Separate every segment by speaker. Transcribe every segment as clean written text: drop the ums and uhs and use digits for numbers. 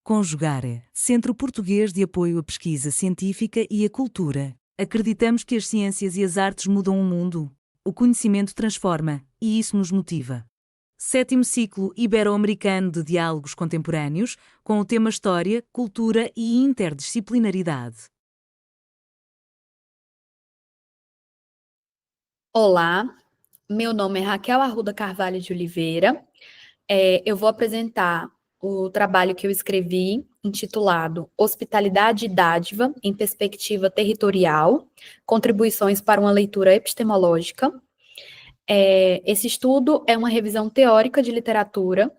Speaker 1: Conjugare, Centro Português de Apoio à Pesquisa Científica e à Cultura. Acreditamos que as ciências e as artes mudam o mundo. O conhecimento transforma, e isso nos motiva. Sétimo ciclo ibero-americano de diálogos contemporâneos, com o tema História, Cultura e Interdisciplinaridade.
Speaker 2: Olá, meu nome é Raquel Arruda Carvalho de Oliveira. Eu vou apresentar o trabalho que eu escrevi, intitulado Hospitalidade e Dádiva em Perspectiva Territorial, Contribuições para uma Leitura Epistemológica. Esse estudo é uma revisão teórica de literatura,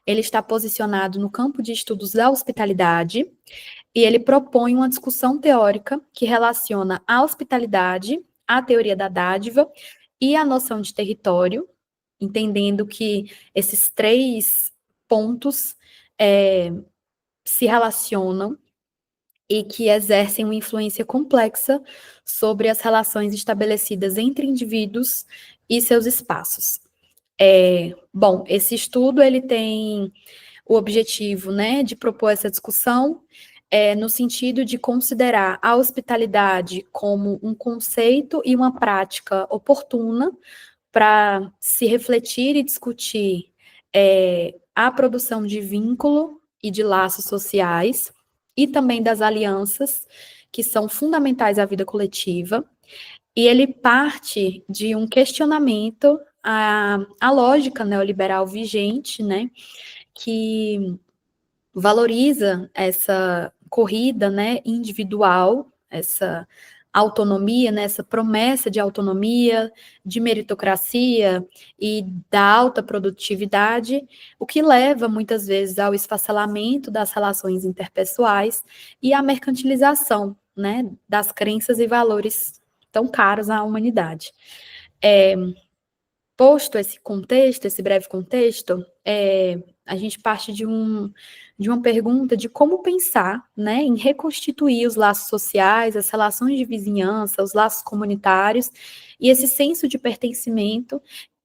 Speaker 2: ele está posicionado no campo de estudos da hospitalidade, e ele propõe uma discussão teórica que relaciona a hospitalidade, a teoria da dádiva e a noção de território, entendendo que esses três pontos se relacionam e que exercem uma influência complexa sobre as relações estabelecidas entre indivíduos e seus espaços. Bom, esse estudo ele tem o objetivo, né, de propor essa discussão no sentido de considerar a hospitalidade como um conceito e uma prática oportuna para se refletir e discutir a produção de vínculo e de laços sociais e também das alianças que são fundamentais à vida coletiva. E ele parte de um questionamento à lógica neoliberal vigente, né, que valoriza essa corrida, né, individual, essa autonomia, né, essa promessa de autonomia, de meritocracia e da alta produtividade, o que leva muitas vezes ao esfacelamento das relações interpessoais e à mercantilização, né, das crenças e valores tão caros à humanidade. Posto esse contexto, esse breve contexto, a gente parte de uma pergunta de como pensar, né, em reconstituir os laços sociais, as relações de vizinhança, os laços comunitários e esse senso de pertencimento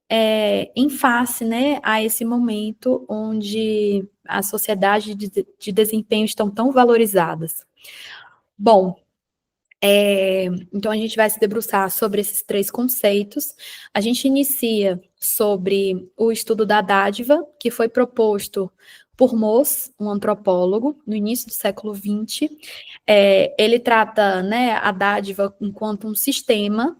Speaker 2: em face, né, a esse momento onde a sociedade de desempenho estão tão valorizadas. Bom, então, a gente vai se debruçar sobre esses três conceitos. A gente inicia sobre o estudo da dádiva, que foi proposto por Mauss, um antropólogo, no início do século XX. Ele trata, né, a dádiva enquanto um sistema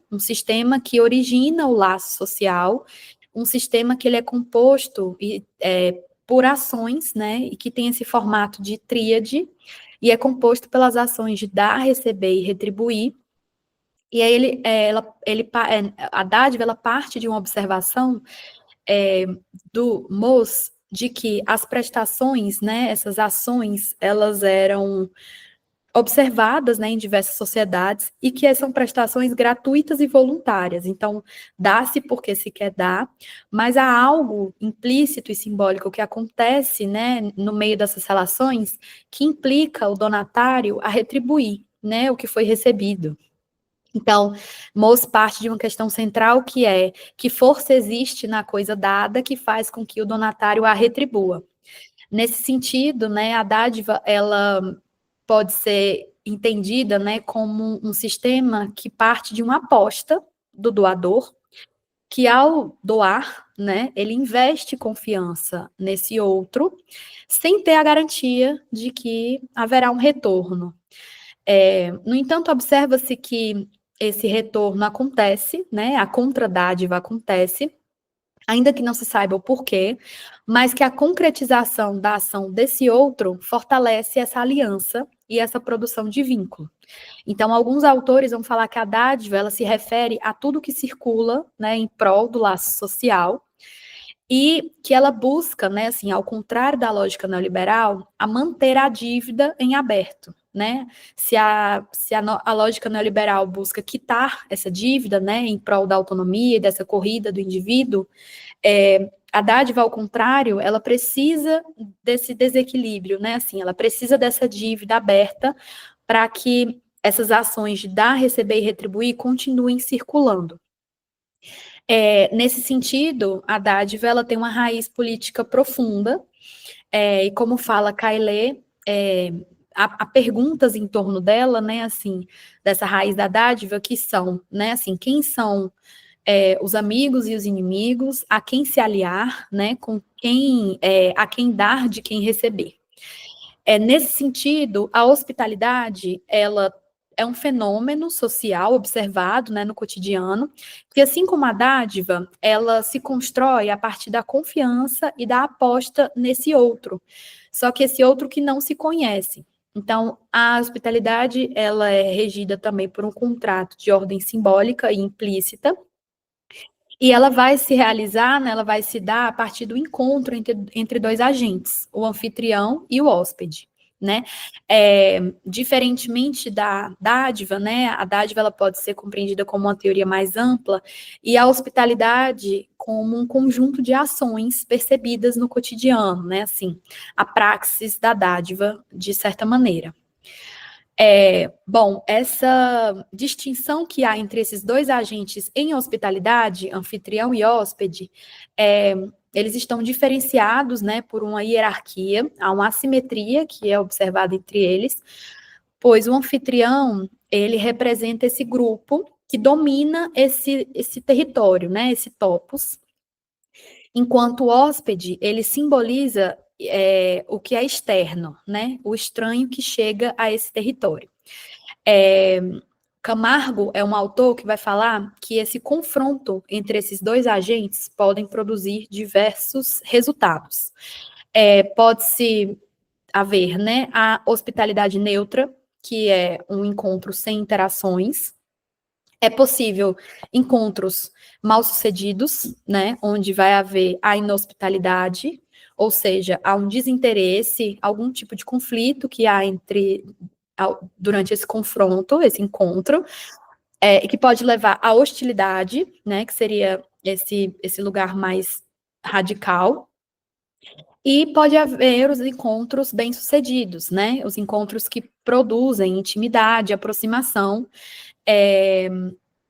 Speaker 2: que origina o laço social, um sistema que ele é composto por ações, né, e que tem esse formato de tríade, e é composto pelas ações de dar, receber e retribuir. E aí a dádiva ela parte de uma observação do Mauss de que as prestações, né, essas ações, elas eram observadas, né, em diversas sociedades e que são prestações gratuitas e voluntárias. Então, dá-se porque se quer dar, mas há algo implícito e simbólico que acontece, né, no meio dessas relações que implica o donatário a retribuir, né, o que foi recebido. Então, Mauss parte de uma questão central que é que força existe na coisa dada que faz com que o donatário a retribua. Nesse sentido, né, a dádiva, ela pode ser entendida, né, como um sistema que parte de uma aposta do doador, que ao doar, né, ele investe confiança nesse outro, sem ter a garantia de que haverá um retorno. No entanto, observa-se que esse retorno acontece, né, a contradádiva acontece, ainda que não se saiba o porquê, mas que a concretização da ação desse outro fortalece essa aliança e essa produção de vínculo. Então, alguns autores vão falar que a dádiva, ela se refere a tudo que circula, né, em prol do laço social, e que ela busca, né, assim, ao contrário da lógica neoliberal, a manter a dívida em aberto, né? A lógica neoliberal busca quitar essa dívida, né, em prol da autonomia e dessa corrida do indivíduo, a dádiva, ao contrário, ela precisa desse desequilíbrio, né? Assim, ela precisa dessa dívida aberta para que essas ações de dar, receber e retribuir continuem circulando. Nesse sentido, a dádiva ela tem uma raiz política profunda, e como fala Caillet, há perguntas em torno dela, né, assim, dessa raiz da dádiva, que são, né, assim, quem são os amigos e os inimigos, a quem se aliar, né, com quem, a quem dar de quem receber. Nesse sentido, a hospitalidade, ela é um fenômeno social observado, né, no cotidiano, que assim como a dádiva, ela se constrói a partir da confiança e da aposta nesse outro, só que esse outro que não se conhece. Então, a hospitalidade, ela é regida também por um contrato de ordem simbólica e implícita, e ela vai se realizar, né, ela vai se dar a partir do encontro entre dois agentes, o anfitrião e o hóspede, né? Diferentemente da dádiva, né? A dádiva ela pode ser compreendida como uma teoria mais ampla e a hospitalidade como um conjunto de ações percebidas no cotidiano, né? Assim, a praxis da dádiva, de certa maneira. Bom, essa distinção que há entre esses dois agentes em hospitalidade, anfitrião e hóspede, eles estão diferenciados, né, por uma hierarquia, há uma assimetria que é observada entre eles, pois o anfitrião, ele representa esse grupo que domina esse território, né, esse topos, enquanto o hóspede, ele simboliza o que é externo, né, o estranho que chega a esse território. Camargo é um autor que vai falar que esse confronto entre esses dois agentes podem produzir diversos resultados. Pode-se haver, né, a hospitalidade neutra, que é um encontro sem interações. É possível encontros mal-sucedidos, né, onde vai haver a inhospitalidade, ou seja, há um desinteresse, algum tipo de conflito que há durante esse confronto, esse encontro, que pode levar à hostilidade, né, que seria esse lugar mais radical, e pode haver os encontros bem-sucedidos, né, os encontros que produzem intimidade, aproximação,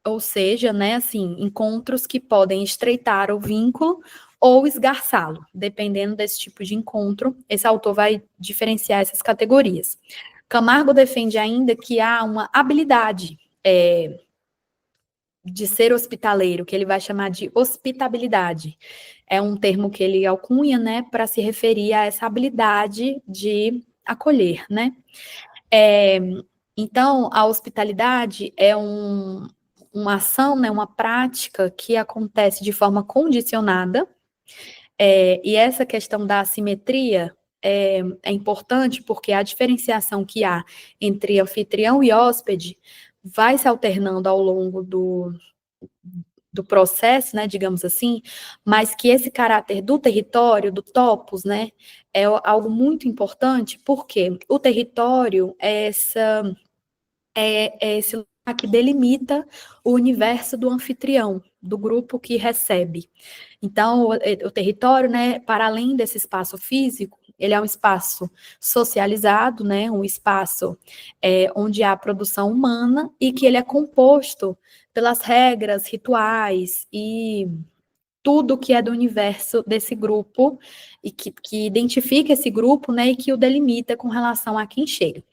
Speaker 2: ou seja, né, assim, encontros que podem estreitar o vínculo ou esgarçá-lo, dependendo desse tipo de encontro, esse autor vai diferenciar essas categorias. Camargo defende ainda que há uma habilidade de ser hospitaleiro, que ele vai chamar de hospitabilidade. É um termo que ele alcunha, né, para se referir a essa habilidade de acolher, né? Então, a hospitalidade é uma ação, né, uma prática que acontece de forma condicionada, e essa questão da assimetria é importante porque a diferenciação que há entre anfitrião e hóspede vai se alternando ao longo do processo, né, digamos assim, mas que esse caráter do território, do topos, né, é algo muito importante, porque o território é esse lugar que delimita o universo do anfitrião, do grupo que recebe. Então, o território, né, para além desse espaço físico, ele é um espaço socializado, né, um espaço onde há produção humana e que ele é composto pelas regras, rituais e tudo que é do universo desse grupo e que identifica esse grupo, né, e que o delimita com relação a quem chega.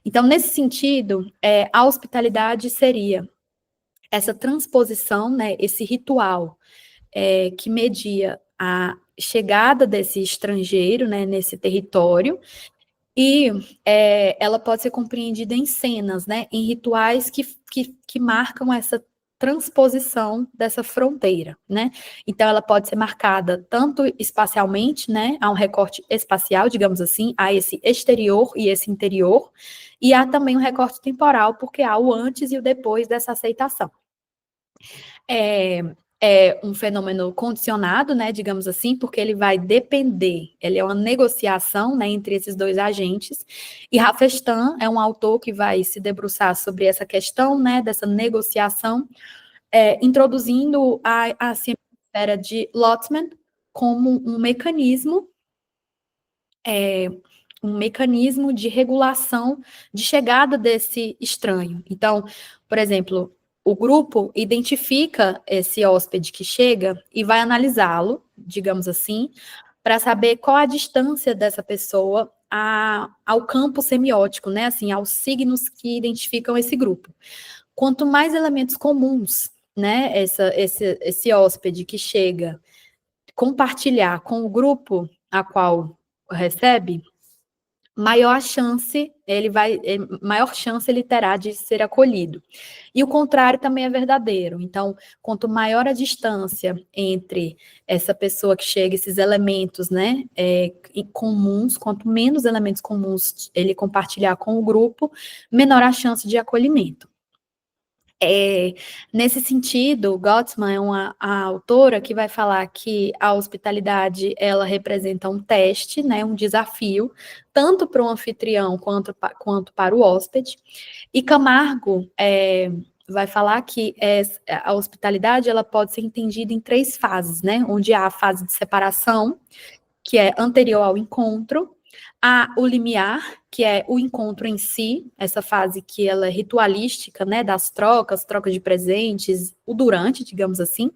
Speaker 2: Então, nesse sentido, a hospitalidade seria essa transposição, né, esse ritual que media a chegada desse estrangeiro, né, nesse território, e ela pode ser compreendida em cenas, né, em rituais que marcam essa transposição dessa fronteira, né? Então, ela pode ser marcada tanto espacialmente, né, há um recorte espacial, digamos assim, há esse exterior e esse interior, e há também um recorte temporal, porque há o antes e o depois dessa aceitação. É um fenômeno condicionado, né, digamos assim, porque ele vai depender, ele é uma negociação, né, entre esses dois agentes, e Rafestan é um autor que vai se debruçar sobre essa questão, né, dessa negociação, introduzindo a esfera de Lotman como um mecanismo de regulação de chegada desse estranho. Então, por exemplo, o grupo identifica esse hóspede que chega e vai analisá-lo, digamos assim, para saber qual a distância dessa pessoa ao campo semiótico, né? Assim, aos signos que identificam esse grupo. Quanto mais elementos comuns, né? Esse hóspede que chega compartilhar com o grupo a qual recebe, maior chance ele terá de ser acolhido. E o contrário também é verdadeiro. Então, quanto maior a distância entre essa pessoa que chega, esses elementos, né, comuns, quanto menos elementos comuns ele compartilhar com o grupo, menor a chance de acolhimento. Nesse sentido, Gottman é a autora que vai falar que a hospitalidade ela representa um teste, né, um desafio, tanto para o anfitrião quanto para o hóspede. E Camargo vai falar que a hospitalidade ela pode ser entendida em 3 fases, né, onde há a fase de separação, que é anterior ao encontro, há o limiar, que é o encontro em si, essa fase que ela é ritualística, né, das trocas de presentes, o durante, digamos assim,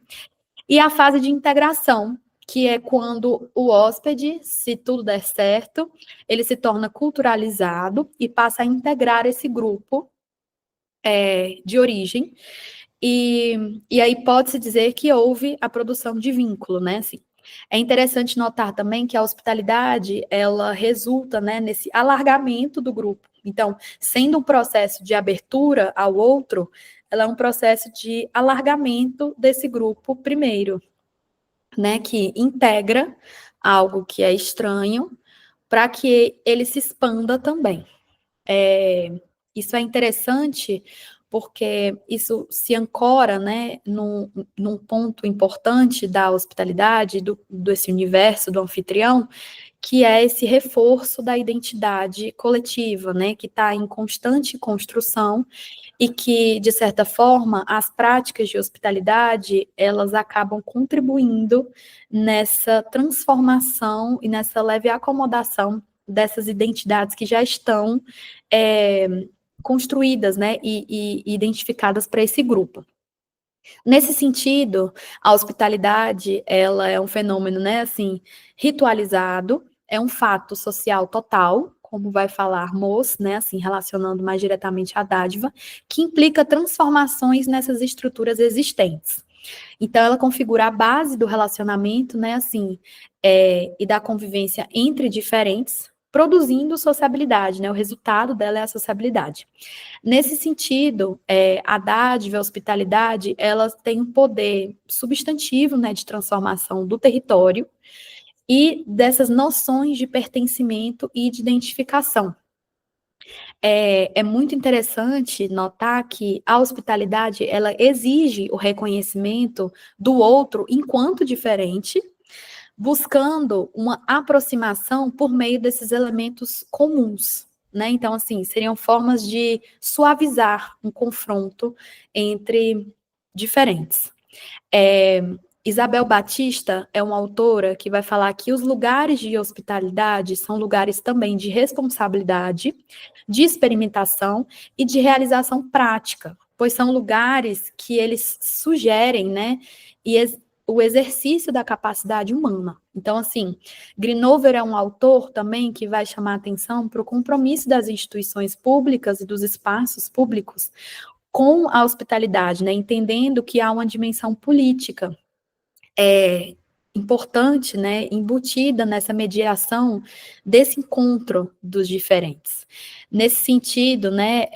Speaker 2: e a fase de integração, que é quando o hóspede, se tudo der certo, ele se torna culturalizado e passa a integrar esse grupo de origem, e aí pode-se dizer que houve a produção de vínculo, né, assim. É interessante notar também que a hospitalidade, ela resulta, né, nesse alargamento do grupo. Então, sendo um processo de abertura ao outro, ela é um processo de alargamento desse grupo primeiro, né, que integra algo que é estranho para que ele se expanda também. Isso é interessante porque isso se ancora, né, num ponto importante da hospitalidade, desse universo do anfitrião, que é esse reforço da identidade coletiva, né, que está em constante construção e que, de certa forma, as práticas de hospitalidade, elas acabam contribuindo nessa transformação e nessa leve acomodação dessas identidades que já estão construídas, né, e identificadas para esse grupo. Nesse sentido, a hospitalidade, ela é um fenômeno, né, assim, ritualizado, é um fato social total, como vai falar Moss, né, assim, relacionando mais diretamente à dádiva, que implica transformações nessas estruturas existentes. Então, ela configura a base do relacionamento, né, assim, e da convivência entre diferentes, produzindo sociabilidade, né, o resultado dela é a sociabilidade. Nesse sentido, a dádiva, a hospitalidade, elas têm um poder substantivo, né, de transformação do território e dessas noções de pertencimento e de identificação. É muito interessante notar que a hospitalidade, ela exige o reconhecimento do outro enquanto diferente, buscando uma aproximação por meio desses elementos comuns, né? Então, assim, seriam formas de suavizar um confronto entre diferentes. Isabel Batista é uma autora que vai falar que os lugares de hospitalidade são lugares também de responsabilidade, de experimentação e de realização prática, pois são lugares que eles sugerem, né, o exercício da capacidade humana. Então, assim, Grinover é um autor também que vai chamar a atenção para o compromisso das instituições públicas e dos espaços públicos com a hospitalidade, né, entendendo que há uma dimensão política importante, né, embutida nessa mediação desse encontro dos diferentes. Nesse sentido, né,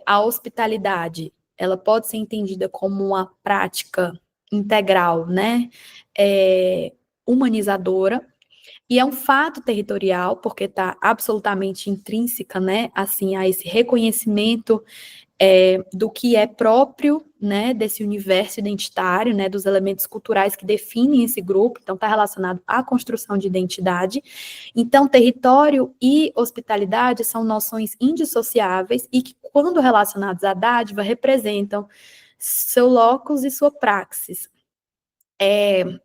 Speaker 2: a hospitalidade, ela pode ser entendida como uma prática integral, né, humanizadora, e é um fato territorial, porque está absolutamente intrínseca, né, assim, a esse reconhecimento do que é próprio, né, desse universo identitário, né, dos elementos culturais que definem esse grupo, então está relacionado à construção de identidade. Então, território e hospitalidade são noções indissociáveis e que, quando relacionados à dádiva, representam seu locus e sua praxis.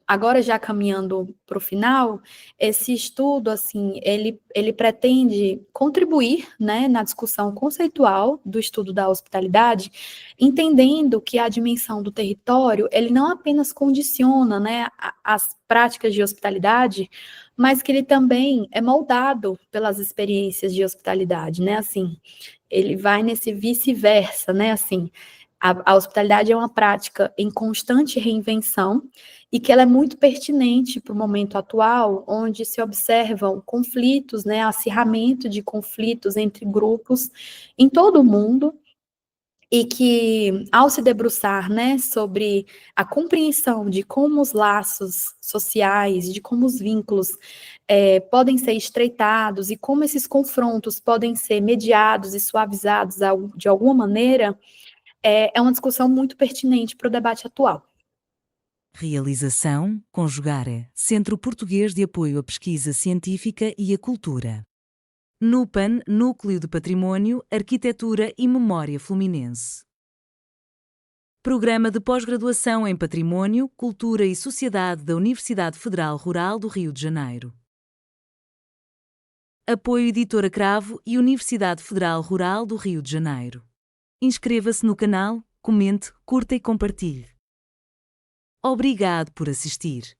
Speaker 2: Agora já caminhando para o final, esse estudo, assim, ele pretende contribuir, né, na discussão conceitual do estudo da hospitalidade, entendendo que a dimensão do território, ele não apenas condiciona, né, as práticas de hospitalidade, mas que ele também é moldado pelas experiências de hospitalidade, né, assim, ele vai nesse vice-versa, né, assim, a hospitalidade é uma prática em constante reinvenção e que ela é muito pertinente para o momento atual, onde se observam conflitos, né, acirramento de conflitos entre grupos em todo o mundo, e que, ao se debruçar, né, sobre a compreensão de como os laços sociais, de como os vínculos podem ser estreitados e como esses confrontos podem ser mediados e suavizados de alguma maneira, é uma discussão muito pertinente para o debate atual.
Speaker 1: Realização, Conjugare, Centro Português de Apoio à Pesquisa Científica e à Cultura. NUPAN, Núcleo de Património, Arquitetura e Memória Fluminense. Programa de Pós-Graduação em Património, Cultura e Sociedade da Universidade Federal Rural do Rio de Janeiro. Apoio Editora Cravo e Universidade Federal Rural do Rio de Janeiro. Inscreva-se no canal, comente, curta e compartilhe. Obrigado por assistir.